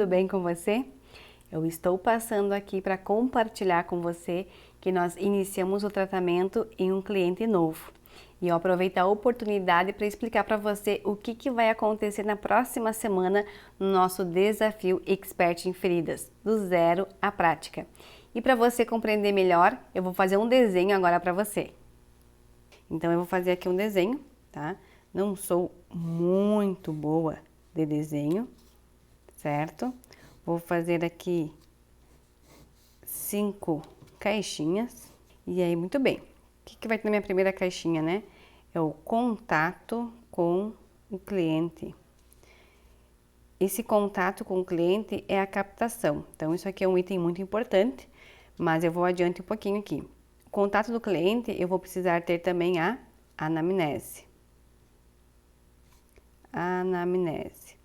bem com você? Eu estou passando aqui para compartilhar com você que nós iniciamos o tratamento em um cliente novo. E eu aproveito a oportunidade para explicar para você o que vai acontecer na próxima semana no nosso desafio Expert em Feridas, do zero à prática. E para você compreender melhor, eu vou fazer um desenho agora para você. Então eu vou fazer aqui um desenho, tá? Não sou muito boa de desenho, certo? Vou fazer aqui 5 caixinhas. E aí, muito bem. O que vai ter na minha primeira caixinha, né? É o contato com o cliente. Esse contato com o cliente é a captação. Então, isso aqui é um item muito importante, mas eu vou adiante um pouquinho aqui. O contato do cliente, eu vou precisar ter também a anamnese. Anamnese.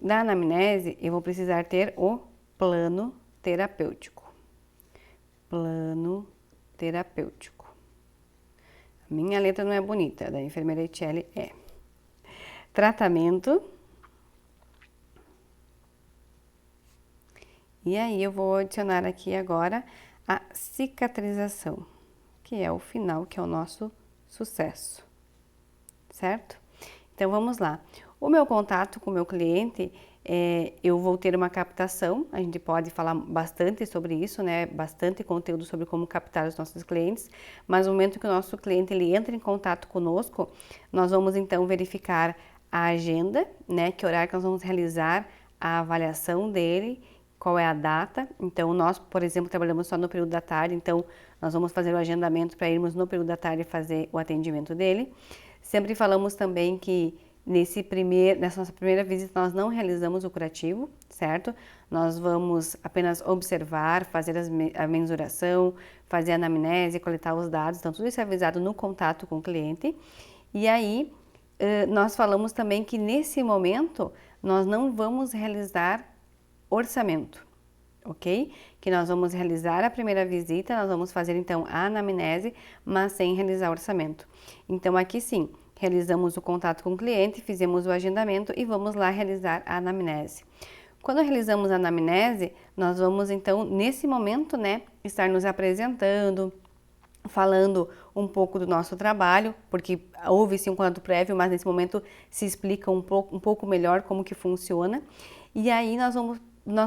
Da anamnese, eu vou precisar ter o plano terapêutico. Plano terapêutico. A minha letra não é bonita, da enfermeira Etiele é. Tratamento. E aí eu vou adicionar aqui agora a cicatrização, que é o final, que é o nosso sucesso, certo? Então vamos lá. O meu contato com o meu cliente, eu vou ter uma captação, a gente pode falar bastante sobre isso, né? Bastante conteúdo sobre como captar os nossos clientes, mas no momento que o nosso cliente ele entra em contato conosco, nós vamos então verificar a agenda, né? Que horário que nós vamos realizar a avaliação dele, qual é a data. Então nós, por exemplo, trabalhamos só no período da tarde, então nós vamos fazer o agendamento para irmos no período da tarde fazer o atendimento dele. Sempre falamos também que nessa nossa primeira visita nós não realizamos o curativo, certo? Nós vamos apenas observar, fazer a mensuração, fazer a anamnese, coletar os dados, então tudo isso é avisado no contato com o cliente. E aí nós falamos também que nesse momento nós não vamos realizar orçamento, ok? Que nós vamos realizar a primeira visita, nós vamos fazer então a anamnese, mas sem realizar orçamento. Então aqui sim, realizamos o contato com o cliente, fizemos o agendamento e vamos lá realizar a anamnese. Quando realizamos a anamnese, nós vamos então, nesse momento, né, estar nos apresentando, falando um pouco do nosso trabalho, porque houve sim um contato prévio, mas nesse momento se explica um pouco melhor como que funciona. E aí nós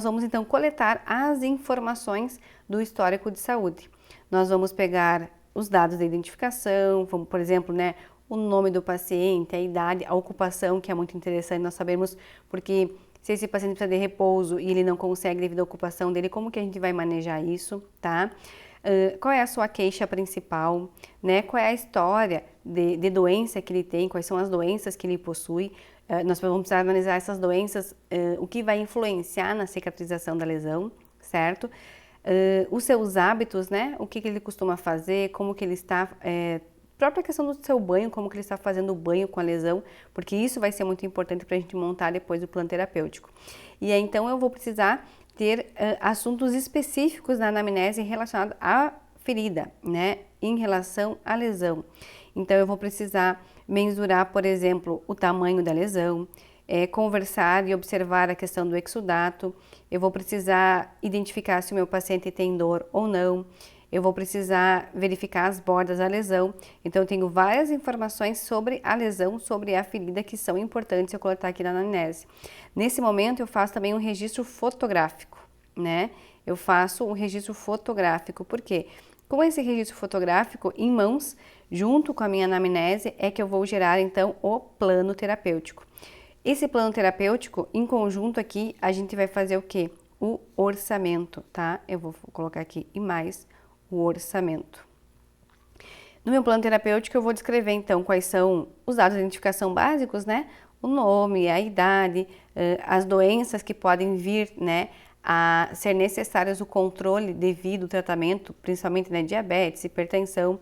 vamos então coletar as informações do histórico de saúde. Nós vamos pegar os dados da identificação, por exemplo, né, o nome do paciente, a idade, a ocupação, que é muito interessante nós sabemos, porque se esse paciente precisa de repouso e ele não consegue devido à ocupação dele, como que a gente vai manejar isso, tá? Qual é a sua queixa principal, né? Qual é a história de doença que ele tem, quais são as doenças que ele possui. Nós vamos precisar analisar essas doenças, o que vai influenciar na cicatrização da lesão, certo? Os seus hábitos, né? O que ele costuma fazer, como que ele está, própria questão do seu banho, como que ele está fazendo o banho com a lesão, porque isso vai ser muito importante para a gente montar depois o plano terapêutico. E aí, então, eu vou precisar ter assuntos específicos na anamnese relacionados à ferida, né? Em relação à lesão. Então, eu vou precisar mensurar, por exemplo, o tamanho da lesão, conversar e observar a questão do exudato. Eu vou precisar identificar se o meu paciente tem dor ou não. Eu vou precisar verificar as bordas da lesão. Então, eu tenho várias informações sobre a lesão, sobre a ferida, que são importantes eu coletar aqui na anamnese. Nesse momento, eu faço também um registro fotográfico, né? Eu faço um registro fotográfico, por quê? Com esse registro fotográfico em mãos, junto com a minha anamnese, é que eu vou gerar, então, o plano terapêutico. Esse plano terapêutico, em conjunto aqui, a gente vai fazer o quê? O orçamento, tá? Eu vou colocar aqui e mais o orçamento. No meu plano terapêutico eu vou descrever então quais são os dados de identificação básicos, né? O nome, a idade, as doenças que podem vir, né, a ser necessárias o controle devido ao tratamento, principalmente, né, diabetes, hipertensão.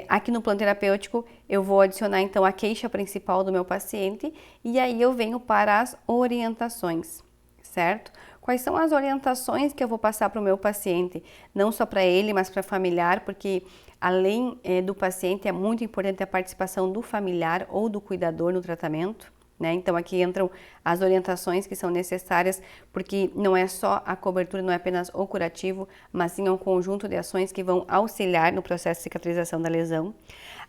Aqui no plano terapêutico eu vou adicionar então a queixa principal do meu paciente e aí eu venho para as orientações, certo? Quais são as orientações que eu vou passar para o meu paciente, não só para ele, mas para familiar, porque além do paciente é muito importante a participação do familiar ou do cuidador no tratamento, né? Então aqui entram as orientações que são necessárias, porque não é só a cobertura, não é apenas o curativo, mas sim um conjunto de ações que vão auxiliar no processo de cicatrização da lesão.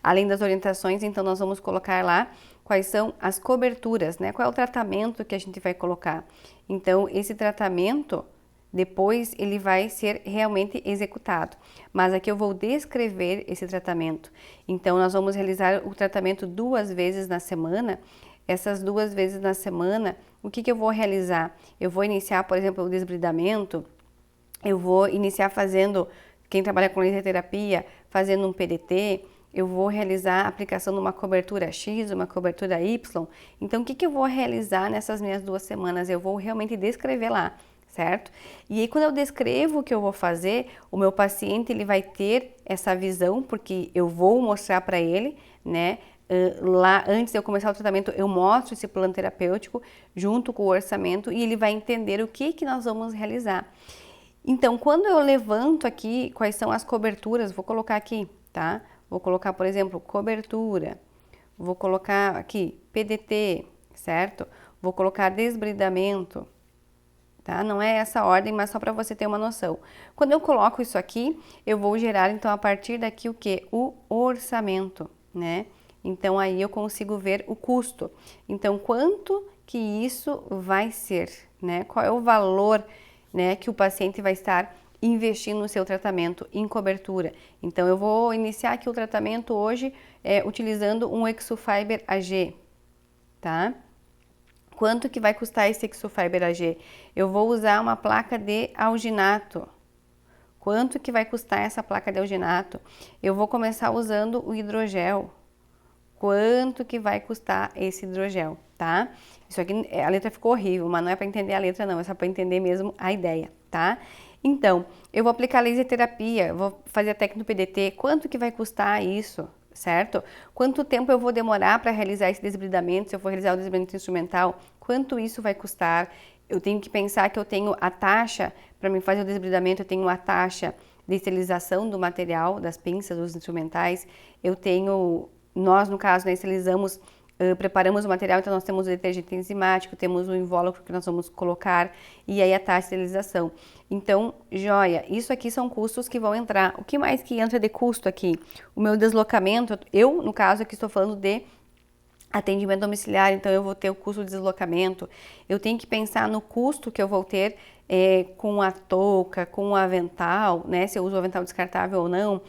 Além das orientações, então nós vamos colocar lá quais são as coberturas, né? Qual é o tratamento que a gente vai colocar. Então esse tratamento depois ele vai ser realmente executado. Mas aqui eu vou descrever esse tratamento. Então nós vamos realizar o tratamento 2 vezes na semana. Essas 2 vezes na semana, o que eu vou realizar? Eu vou iniciar, por exemplo, o desbridamento, eu vou iniciar fazendo, quem trabalha com laser terapia, fazendo um PDT, eu vou realizar a aplicação de uma cobertura X, uma cobertura Y. Então, o que eu vou realizar nessas minhas 2 semanas? Eu vou realmente descrever lá, certo? E aí, quando eu descrevo o que eu vou fazer, o meu paciente ele vai ter essa visão, porque eu vou mostrar para ele, né? Lá, antes de eu começar o tratamento, eu mostro esse plano terapêutico junto com o orçamento e ele vai entender o que nós vamos realizar. Então, quando eu levanto aqui quais são as coberturas, vou colocar aqui, tá? Vou colocar, por exemplo, cobertura, vou colocar aqui PDT, certo? Vou colocar desbridamento, tá? Não é essa ordem, mas só para você ter uma noção. Quando eu coloco isso aqui, eu vou gerar, então, a partir daqui o que? O orçamento, né? Então, aí eu consigo ver o custo. Então, quanto que isso vai ser, né? Qual é o valor, né, que o paciente vai estar investindo no seu tratamento em cobertura. Então, eu vou iniciar aqui o tratamento hoje utilizando um Exofiber AG, tá? Quanto que vai custar esse Exofiber AG? Eu vou usar uma placa de alginato. Quanto que vai custar essa placa de alginato? Eu vou começar usando o hidrogel. Quanto que vai custar esse hidrogel, tá? Isso aqui, a letra ficou horrível, mas não é para entender a letra não, é só para entender mesmo a ideia, tá? Então, eu vou aplicar laser terapia, vou fazer a técnica do PDT, quanto que vai custar isso, certo? Quanto tempo eu vou demorar para realizar esse desbridamento, se eu for realizar o desbridamento instrumental, quanto isso vai custar? Eu tenho que pensar que eu tenho a taxa, para mim fazer o desbridamento, eu tenho a taxa de esterilização do material, das pinças, dos instrumentais, eu tenho... Nós, no caso, né, esterilizamos, preparamos o material, então nós temos o detergente enzimático, temos o invólucro que nós vamos colocar e aí a taxa de esterilização. Então, joia, isso aqui são custos que vão entrar. O que mais que entra de custo aqui? O meu deslocamento, eu, no caso, aqui estou falando de atendimento domiciliar, então eu vou ter o custo de deslocamento. Eu tenho que pensar no custo que eu vou ter com a touca, com o avental, né, se eu uso o avental descartável ou não,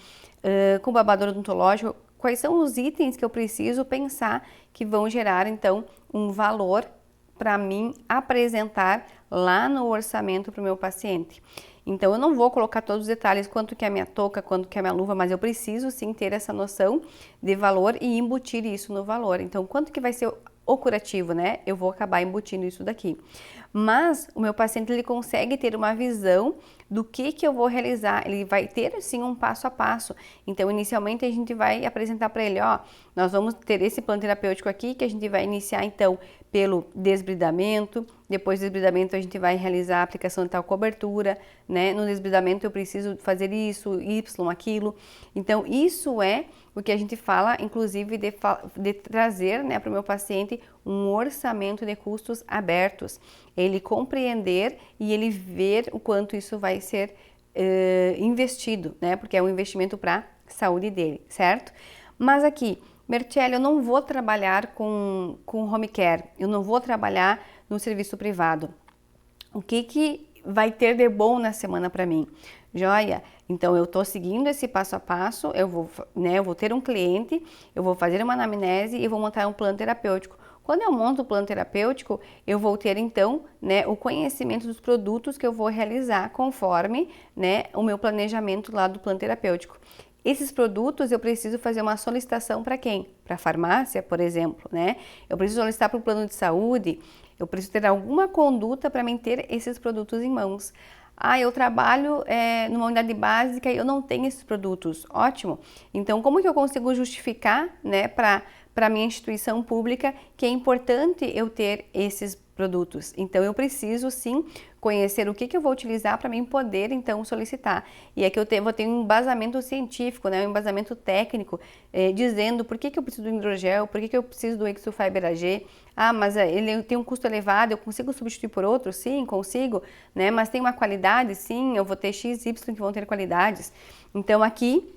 com o babador odontológico. Quais são os itens que eu preciso pensar que vão gerar, então, um valor para mim apresentar lá no orçamento para o meu paciente. Então, eu não vou colocar todos os detalhes, quanto que é a minha touca, quanto que é a minha luva, mas eu preciso sim ter essa noção de valor e embutir isso no valor. Então, quanto que vai ser o curativo, né? Eu vou acabar embutindo isso daqui. Mas o meu paciente, ele consegue ter uma visão do que eu vou realizar, ele vai ter sim um passo a passo. Então, inicialmente a gente vai apresentar para ele, ó, nós vamos ter esse plano terapêutico aqui, que a gente vai iniciar então pelo desbridamento, depois do desbridamento a gente vai realizar a aplicação de tal cobertura, né? No desbridamento eu preciso fazer isso, Y, aquilo. Então, isso é o que a gente fala, inclusive, de trazer, né, para o meu paciente um orçamento de custos abertos. Ele compreender e ele ver o quanto isso vai ser investido, né? Porque é um investimento para a saúde dele, certo? Mas aqui, Bertielli, eu não vou trabalhar com home care, eu não vou trabalhar no serviço privado. O que vai ter de bom na semana para mim? Joia? Então, eu estou seguindo esse passo a passo, eu vou ter um cliente, eu vou fazer uma anamnese e vou montar um plano terapêutico. Quando eu monto o plano terapêutico, eu vou ter então, né, o conhecimento dos produtos que eu vou realizar conforme, né, o meu planejamento lá do plano terapêutico. Esses produtos eu preciso fazer uma solicitação para quem? Para a farmácia, por exemplo, né? Eu preciso solicitar para o plano de saúde, eu preciso ter alguma conduta para mim ter esses produtos em mãos. Ah, eu trabalho numa unidade básica e eu não tenho esses produtos. Ótimo! Então, como que eu consigo justificar, né, para a minha instituição pública que é importante eu ter esses produtos. Então, eu preciso sim conhecer o que eu vou utilizar para mim poder então solicitar. E aqui eu vou ter um embasamento científico, né, um embasamento técnico, dizendo por que eu preciso do hidrogel, por que eu preciso do Exofiber AG. Ah, mas ele tem um custo elevado, eu consigo substituir por outro? Sim, consigo, né? Mas tem uma qualidade? Sim, eu vou ter X, Y que vão ter qualidades. Então, aqui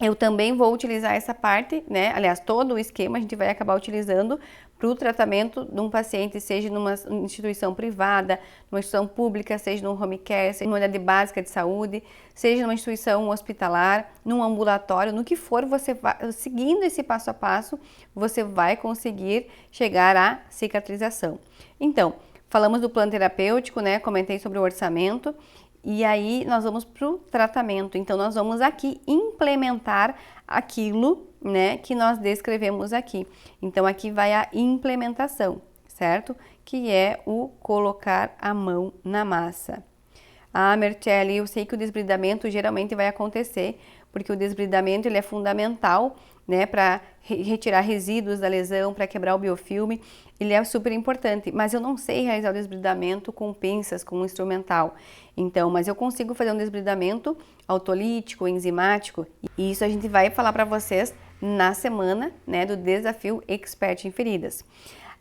eu também vou utilizar essa parte, né? Aliás, todo o esquema a gente vai acabar utilizando para o tratamento de um paciente, seja numa instituição privada, numa instituição pública, seja no home care, seja numa unidade básica de saúde, seja numa instituição hospitalar, num ambulatório, no que for, você vai, seguindo esse passo a passo, você vai conseguir chegar à cicatrização. Então, falamos do plano terapêutico, né? Comentei sobre o orçamento. E aí nós vamos para o tratamento. Então nós vamos aqui implementar aquilo, né, que nós descrevemos aqui. Então aqui vai a implementação, certo? Que é o colocar a mão na massa. Ah, Mertelli, eu sei que o desbridamento geralmente vai acontecer, porque o desbridamento ele é fundamental, né, para retirar resíduos da lesão, para quebrar o biofilme, ele é super importante, mas eu não sei realizar o desbridamento com pinças, com um instrumental. Então, mas eu consigo fazer um desbridamento autolítico, enzimático, e isso a gente vai falar para vocês na semana, né, do desafio Expert em Feridas.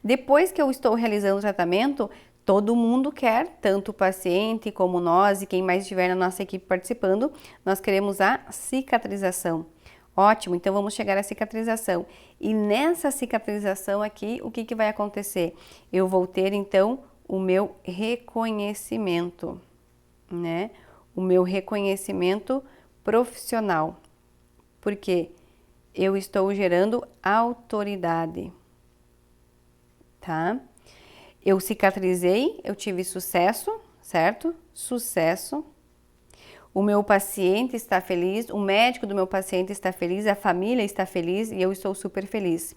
Depois que eu estou realizando o tratamento, todo mundo quer, tanto o paciente como nós e quem mais estiver na nossa equipe participando, nós queremos a cicatrização. Ótimo, então vamos chegar à cicatrização. E nessa cicatrização aqui, o que vai acontecer? Eu vou ter então o meu reconhecimento, né? O meu reconhecimento profissional. Porque eu estou gerando autoridade, tá? Eu cicatrizei, eu tive sucesso, certo? Sucesso. O meu paciente está feliz, o médico do meu paciente está feliz, a família está feliz e eu estou super feliz.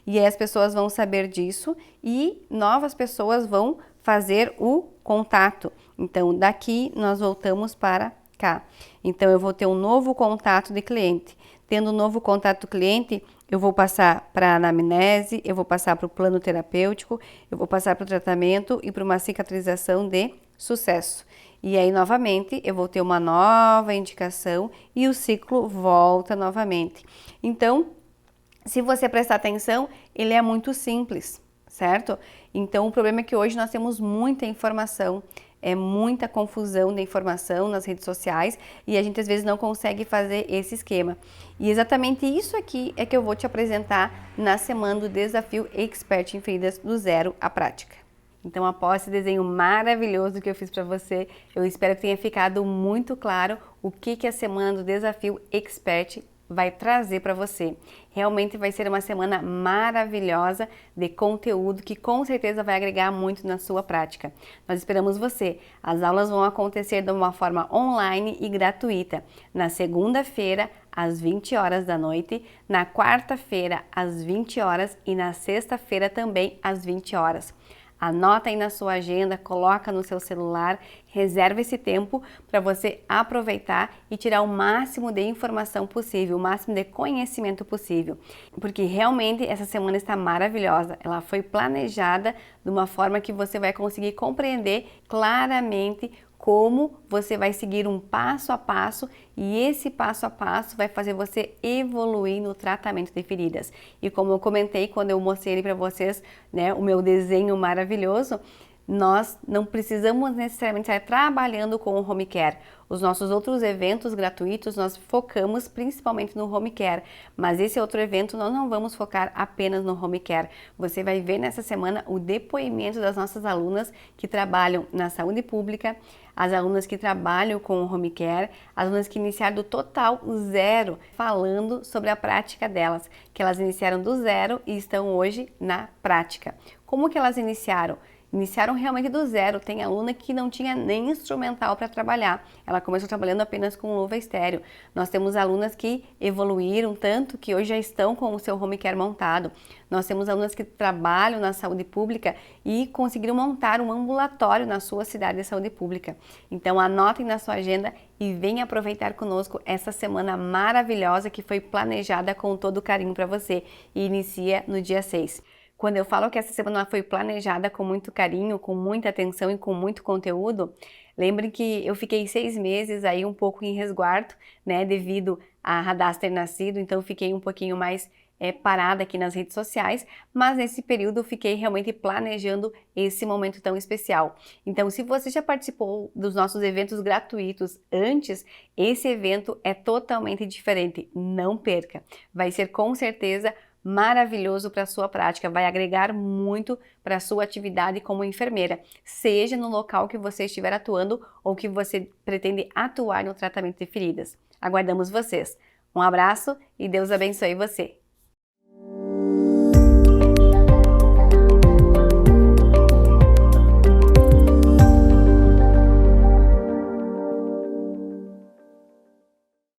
E aí as pessoas vão saber disso e novas pessoas vão fazer o contato. Então, daqui nós voltamos para cá. Então, eu vou ter um novo contato de cliente. Tendo um novo contato do cliente, eu vou passar para a anamnese, eu vou passar para o plano terapêutico, eu vou passar para o tratamento e para uma cicatrização de sucesso. E aí, novamente, eu vou ter uma nova indicação e o ciclo volta novamente. Então, se você prestar atenção, ele é muito simples, certo? Então, o problema é que hoje nós temos muita informação, muita confusão de informação nas redes sociais e a gente às vezes não consegue fazer esse esquema. E exatamente isso aqui é que eu vou te apresentar na semana do Desafio Expert em Feridas do Zero à Prática. Então, após esse desenho maravilhoso que eu fiz para você, eu espero que tenha ficado muito claro o que a semana do Desafio Expert vai trazer para você. Realmente vai ser uma semana maravilhosa de conteúdo que com certeza vai agregar muito na sua prática. Nós esperamos você. As aulas vão acontecer de uma forma online e gratuita. Na segunda-feira, às 20 horas da noite, na quarta-feira, às 20 horas e na sexta-feira também, às 20 horas. Anota aí na sua agenda, coloca no seu celular, reserva esse tempo para você aproveitar e tirar o máximo de informação possível, o máximo de conhecimento possível. Porque realmente essa semana está maravilhosa. Ela foi planejada de uma forma que você vai conseguir compreender claramente como você vai seguir um passo a passo e esse passo a passo vai fazer você evoluir no tratamento de feridas. E como eu comentei quando eu mostrei ele para vocês, né, o meu desenho maravilhoso, nós não precisamos necessariamente estar trabalhando com o home care. Os nossos outros eventos gratuitos, nós focamos principalmente no home care, mas esse outro evento nós não vamos focar apenas no home care. Você vai ver nessa semana o depoimento das nossas alunas que trabalham na saúde pública, as alunas que trabalham com o home care, as alunas que iniciaram do total zero, falando sobre a prática delas, que elas iniciaram do zero e estão hoje na prática. Como que elas iniciaram? Iniciaram realmente do zero. Tem aluna que não tinha nem instrumental para trabalhar. Ela começou trabalhando apenas com luva estéreo. Nós temos alunas que evoluíram tanto que hoje já estão com o seu home care montado. Nós temos alunas que trabalham na saúde pública e conseguiram montar um ambulatório na sua cidade de saúde pública. Então anotem na sua agenda e venha aproveitar conosco essa semana maravilhosa que foi planejada com todo carinho para você e inicia no dia 6. Quando eu falo que essa semana foi planejada com muito carinho, com muita atenção e com muito conteúdo, lembre que eu fiquei 6 meses aí um pouco em resguardo, né, devido a Radassa ter nascido, então fiquei um pouquinho mais parada aqui nas redes sociais, mas nesse período eu fiquei realmente planejando esse momento tão especial. Então, se você já participou dos nossos eventos gratuitos antes, esse evento é totalmente diferente, não perca. Vai ser com certeza maravilhoso para a sua prática, vai agregar muito para a sua atividade como enfermeira, seja no local que você estiver atuando ou que você pretende atuar no tratamento de feridas. Aguardamos vocês. Um abraço e Deus abençoe você.